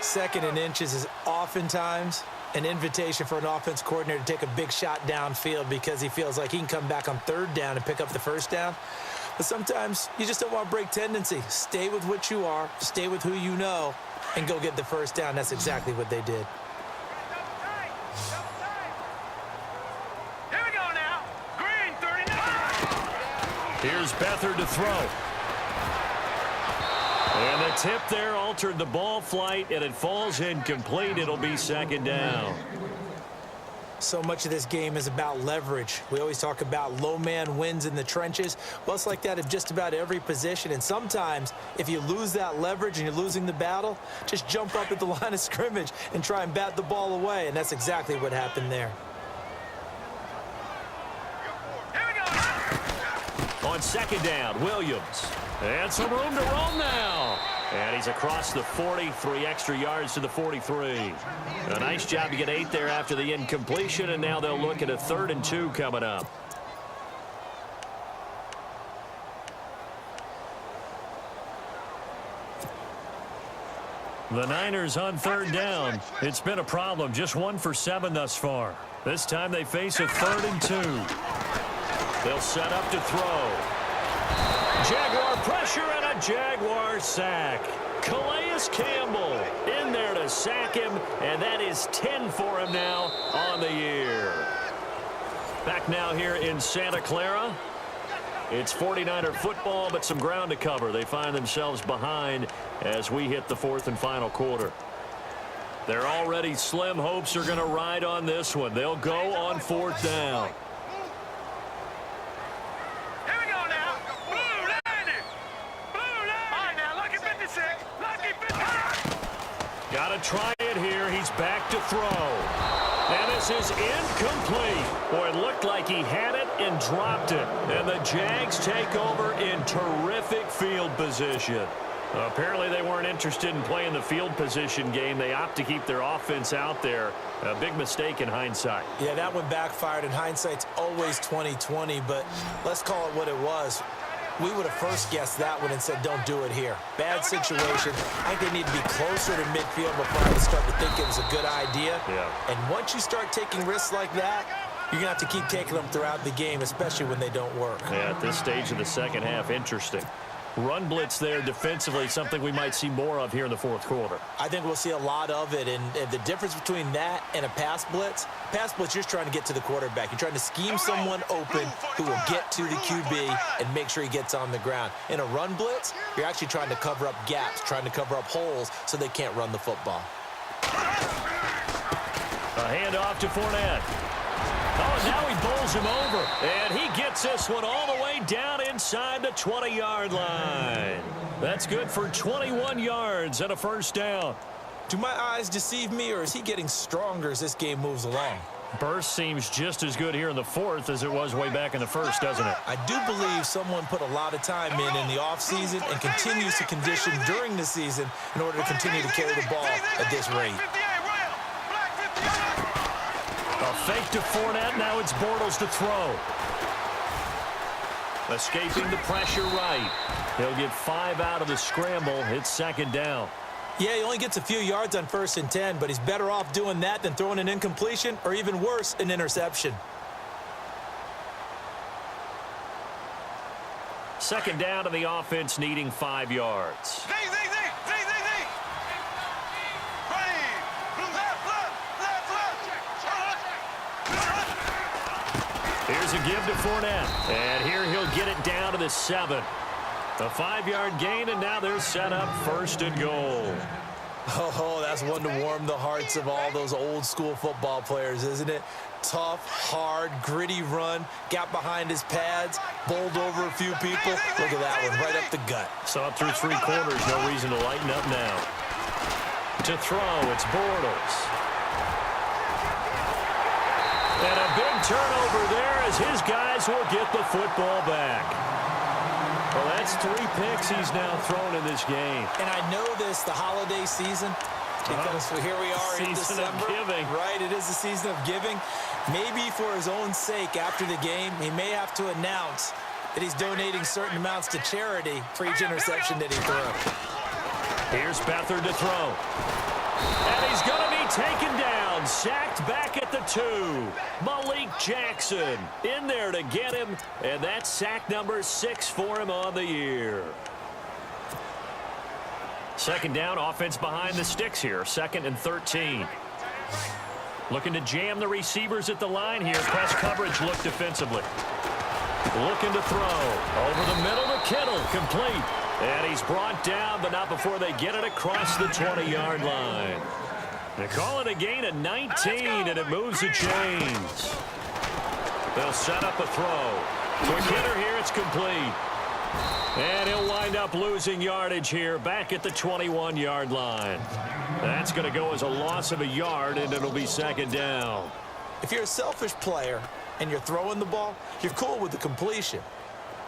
2nd and inches is oftentimes an invitation for an offense coordinator to take a big shot downfield because he feels like he can come back on 3rd down and pick up the 1st down. But sometimes you just don't want to break tendency. Stay with what you are, stay with who you know, and go get the 1st down. That's exactly what they did. Here we go now. Green, 39. Here's Beathard to throw. And the tip there altered the ball flight, and it falls incomplete. It'll be 2nd down. So much of this game is about leverage. We always talk about low man wins in the trenches. Well, it's like that of just about every position. And sometimes, if you lose that leverage and you're losing the battle, just jump up at the line of scrimmage and try and bat the ball away. And that's exactly what happened there. On 2nd down, Williams. And some room to roam now. And he's across the 40, 3 extra yards to the 43. A nice job to get 8 there after the incompletion, and now they'll look at a 3rd and 2 coming up. The Niners on third down. It's been a problem. Just 1 for 7 thus far. This time they face a 3rd and 2. They'll set up to throw. Jaguar pressure and a Jaguar sack. Calais Campbell in there to sack him, and that is 10 for him now on the year. Back now here in Santa Clara. It's 49er football, but some ground to cover. They find themselves behind as we hit the 4th and final quarter. Their already slim hopes are going to ride on this one. They'll go on 4th down. Here we go now. Blue 90. Blue 90. All right, now, lucky 56. Lucky 56. Got to try it here. He's back to throw. And this is incomplete. Boy, it looked like he had it and dropped it. And the Jags take over in terrific field position. Apparently they weren't interested in playing the field position game. They opt to keep their offense out there. A big mistake in hindsight. Yeah, that one backfired, and hindsight's always 20/20, but let's call it what it was. We would have first guessed that one and said, don't do it here. Bad situation. I think they need to be closer to midfield before I start to think it was a good idea. Yeah. And once you start taking risks like that, you're going to have to keep taking them throughout the game, especially when they don't work. Yeah, at this stage of the second half, interesting. Run blitz there defensively, something we might see more of here in the 4th quarter. I think we'll see a lot of it, and the difference between that and a pass blitz, you're just trying to get to the quarterback. You're trying to scheme someone open who will get to the QB and make sure he gets on the ground. In a run blitz, you're actually trying to cover up gaps, trying to cover up holes so they can't run the football. A handoff to Fournette. Oh, now he bowls him over, and he gets this one all the way down inside the 20-yard line. That's good for 21 yards and a 1st down. Do my eyes deceive me, or is he getting stronger as this game moves along? Burst seems just as good here in the 4th as it was way back in the 1st, doesn't it? I do believe someone put a lot of time in the offseason and continues to condition during the season in order to continue to carry the ball at this rate. A fake to Fournette. Now it's Bortles to throw. Escaping the pressure right. He'll get 5 out of the scramble. It's 2nd down. Yeah, he only gets a few yards on 1st and 10, but he's better off doing that than throwing an incompletion or even worse, an interception. 2nd down to the offense, needing 5 yards. Here's a give to Fournette. And here he'll get it down to the 7. A 5-yard gain, and now they're set up 1st and goal. Oh, that's one to warm the hearts of all those old-school football players, isn't it? Tough, hard, gritty run, got behind his pads, bowled over a few people. Look at that one, right up the gut. Saw it through 3 quarters, no reason to lighten up now. To throw, it's Bortles. And a big turnover there as his guys will get the football back. Well, that's 3 picks he's now thrown in this game. And I know this, the holiday season, because here we are in Season December. of giving. Right, it is the season of giving. Maybe for his own sake after the game, he may have to announce that he's donating certain amounts to charity for each interception that he threw. Here's Beathard to throw. And he's going to be taken down, sacked back at the 2. Malik Jackson in there to get him, and that's sack number 6 for him on the year. 2nd down, offense behind the sticks here, 2nd and 13. Looking to jam the receivers at the line here. Press coverage look defensively. Looking to throw. Over the middle to Kittle, complete. And he's brought down, but not before they get it across the 20-yard line. They call it a gain of 19, and it moves the chains. They'll set up a throw. Quick hitter here, it's complete. And he'll wind up losing yardage here back at the 21-yard line. That's going to go as a loss of a yard, and it'll be 2nd down. If you're a selfish player and you're throwing the ball, you're cool with the completion.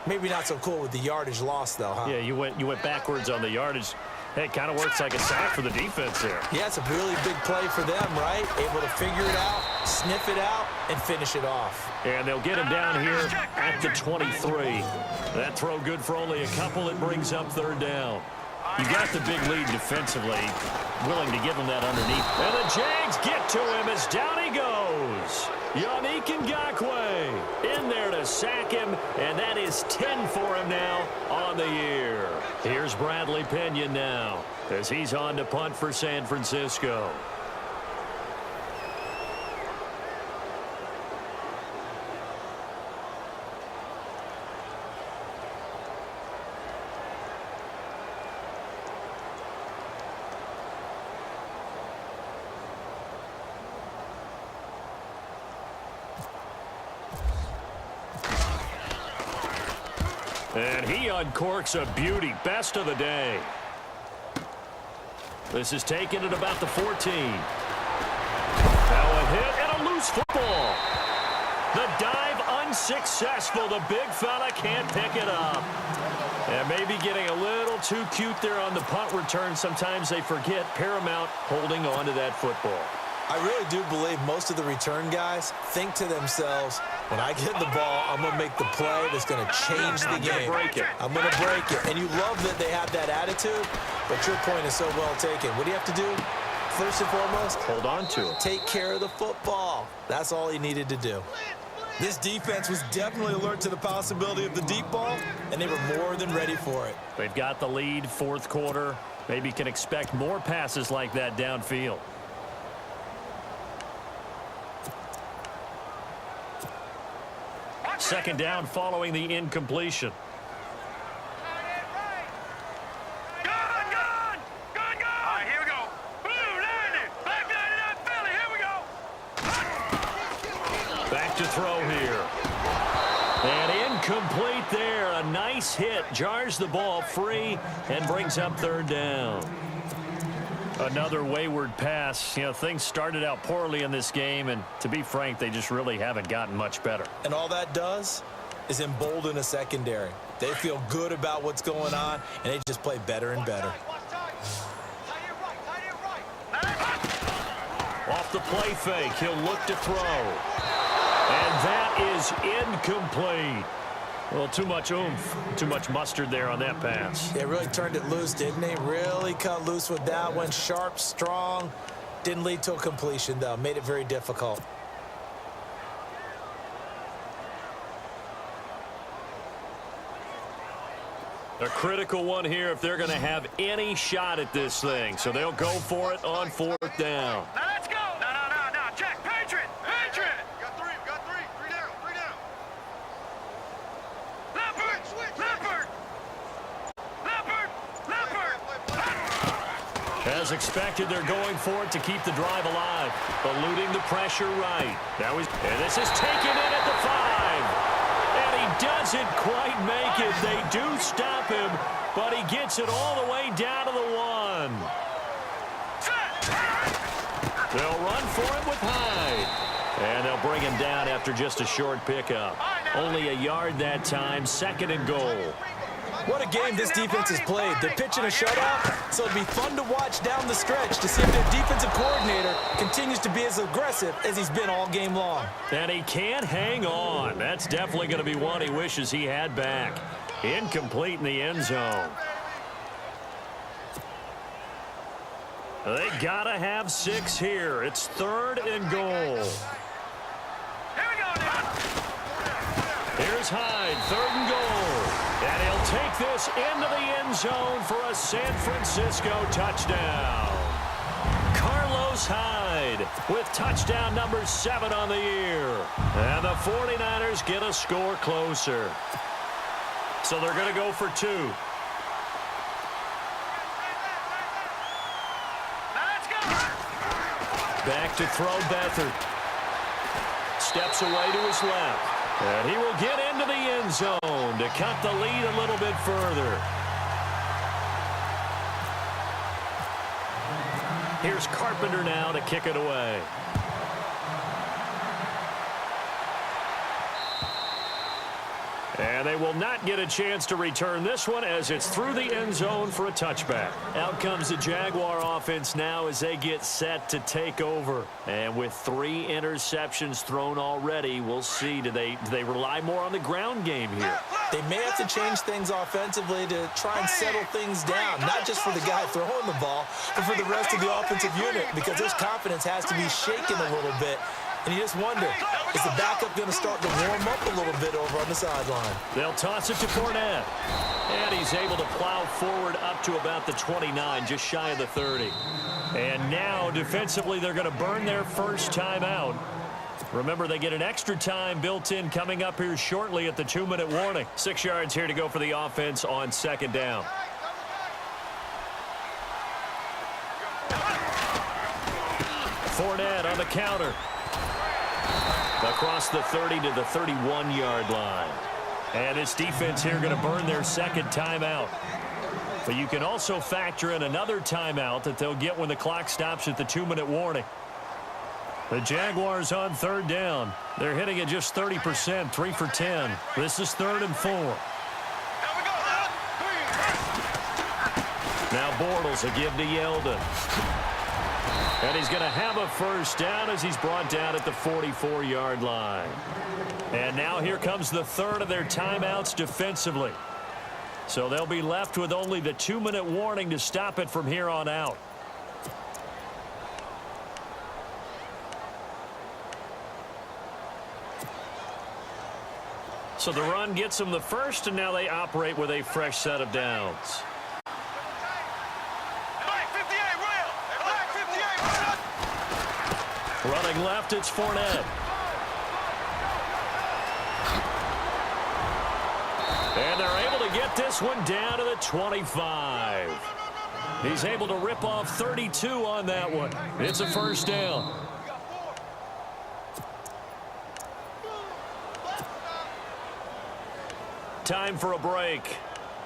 Maybe not so cool with the yardage loss, though, huh? Yeah, you went backwards on the yardage. Hey, it kind of works like a sack for the defense there. Yeah, it's a really big play for them, right? Able to figure it out, sniff it out, and finish it off. And they'll get him down here at the 23. That throw good for only a couple. It brings up 3rd down. You got the big lead defensively, willing to give him that underneath. And the Jags get to him as down he goes. Yannick Ngakoue in there to sack him, and that is 10 for him now on the year. Here's Bradley Pinion now as he's on to punt for San Francisco. And he uncorks a beauty. Best of the day. This is taken at about the 14. Now a hit and a loose football. The dive unsuccessful. The big fella can't pick it up. And maybe getting a little too cute there on the punt return. Sometimes they forget paramount holding on to that football. I really do believe most of the return guys think to themselves, when I get the ball, I'm going to make the play that's going to change the game. I'm going to break it. And you love that they have that attitude, but your point is so well taken. What do you have to do? First and foremost, hold on to it. Take care of the football. That's all he needed to do. This defense was definitely alert to the possibility of the deep ball, and they were more than ready for it. They've got the lead, fourth quarter. Maybe can expect more passes like that downfield. Second down following the incompletion. Back to throw here. And incomplete there. A nice hit. Jars the ball free and brings up third down. Another wayward pass. You know, things started out poorly in this game, and to be frank, they just really haven't gotten much better. And all that does is embolden a secondary. They feel good about what's going on, and they just play better and better. Off the play fake, he'll look to throw. And that is incomplete. Well, too much oomph, too much mustard there on that pass. They really turned it loose, didn't they? Really cut loose with that one. Sharp, strong. Didn't lead to a completion, though. Made it very difficult. A critical one here if they're going to have any shot at this thing. So they'll go for it on fourth down. Now let's go. No. Check. Patriot. Got three down. Leopard. As expected, they're going for it to keep the drive alive. Eluding the pressure right. And this is taken in at the 5. And he doesn't quite make it. They do stop him, but he gets it all the way down to the 1. They'll run for it with Hyde. And they'll bring him down after just a short pickup. Only a yard that time, second and goal. What a game this defense has played. They're pitching a shutout, so it'll be fun to watch down the stretch to see if their defensive coordinator continues to be as aggressive as he's been all game long. And he can't hang on. That's definitely going to be one he wishes he had back. Incomplete in the end zone. They got to have 6 here. It's third and goal. Here we go now. Here's Hyde, third and goal. And he'll take this into the end zone for a San Francisco touchdown. Carlos Hyde with touchdown number 7 on the year. And the 49ers get a score closer. So they're going to go for 2. Back to throw Beathard. Steps away to his left. And he will get into the end zone to cut the lead a little bit further. Here's Carpenter now to kick it away. And they will not get a chance to return this one as it's through the end zone for a touchback. Out comes the Jaguar offense now as they get set to take over. And with 3 interceptions thrown already, we'll see. Do they rely more on the ground game here? They may have to change things offensively to try and settle things down, not just for the guy throwing the ball, but for the rest of the offensive unit, because his confidence has to be shaken a little bit. And you just wonder, is the backup going to start to warm up a little bit over on the sideline? They'll toss it to Fournette. And he's able to plow forward up to about the 29, just shy of the 30. And now, defensively, they're going to burn their first timeout. Remember, they get an extra time built in coming up here shortly at the 2-minute warning. 6 yards here to go for the offense on 2nd down. Fournette on the counter. Across the 30 to the 31-yard line. And this defense here going to burn their 2nd timeout. But you can also factor in another timeout that they'll get when the clock stops at the 2-minute warning. The Jaguars on 3rd down. They're hitting at just 30%, 3 for 10. This is 3rd and 4. Now Bortles will give to Yeldon. And he's going to have a first down as he's brought down at the 44-yard line. And now here comes the 3rd of their timeouts defensively. So they'll be left with only the 2-minute warning to stop it from here on out. So the run gets them the first, and now they operate with a fresh set of downs. Running left, it's Fournette. And they're able to get this one down to the 25. He's able to rip off 32 on that one. It's a first down. Time for a break.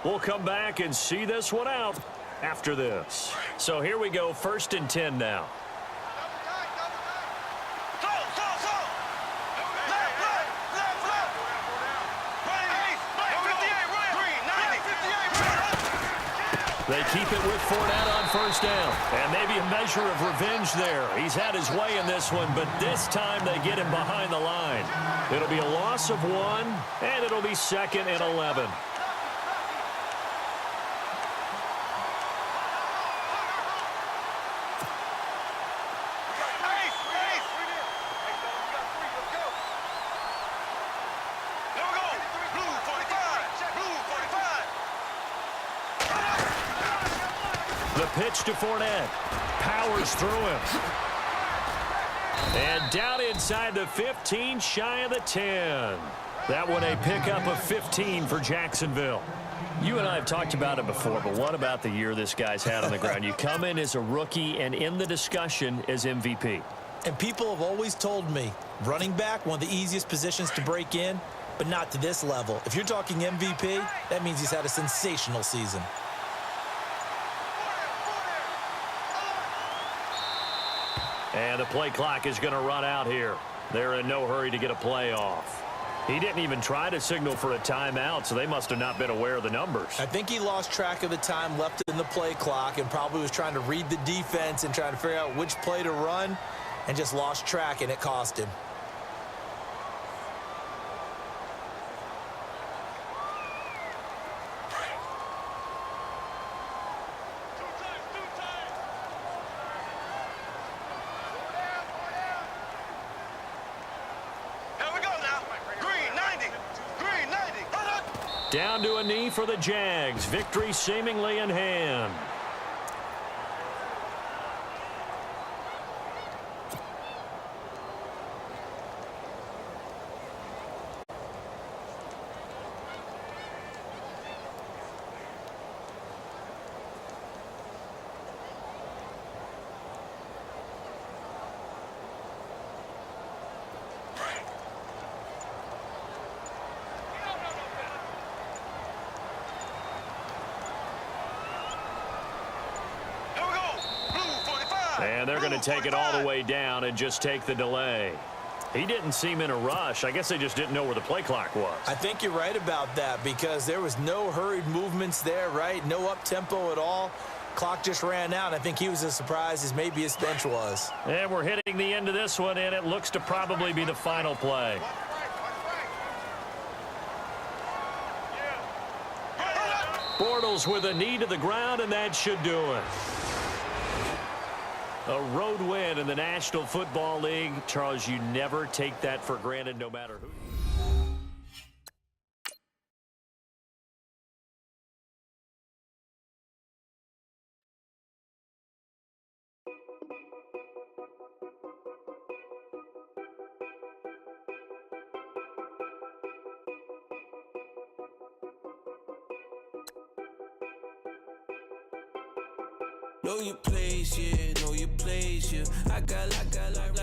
We'll come back and see this one out after this. So here we go, 1st and 10 now. They keep it with Fournette on 1st down. And maybe a measure of revenge there. He's had his way in this one, but this time they get him behind the line. It'll be a loss of 1, and it'll be 2nd and 11. The pitch to Fournette. Powers through him. And down inside the 15, shy of the 10. That one a pickup of 15 for Jacksonville. You and I have talked about it before, but what about the year this guy's had on the ground? You come in as a rookie and in the discussion as MVP. And people have always told me, running back, one of the easiest positions to break in, but not to this level. If you're talking MVP, that means he's had a sensational season. And the play clock is going to run out here. They're in no hurry to get a play off. He didn't even try to signal for a timeout, so they must have not been aware of the numbers. I think he lost track of the time left in the play clock and probably was trying to read the defense and trying to figure out which play to run and just lost track, and it cost him. Down to a knee for the Jags. Victory seemingly in hand. And they're going to take it all the way down and just take the delay. He didn't seem in a rush. I guess they just didn't know where the play clock was. I think you're right about that because there was no hurried movements there, right? No up-tempo at all. Clock just ran out. I think he was as surprised as maybe his bench was. And we're hitting the end of this one, and it looks to probably be the final play. Bortles with a knee to the ground, and that should do it. A road win in the National Football League. Charles, you never take that for granted no matter who. Know your place, yeah, know your place, yeah. I got like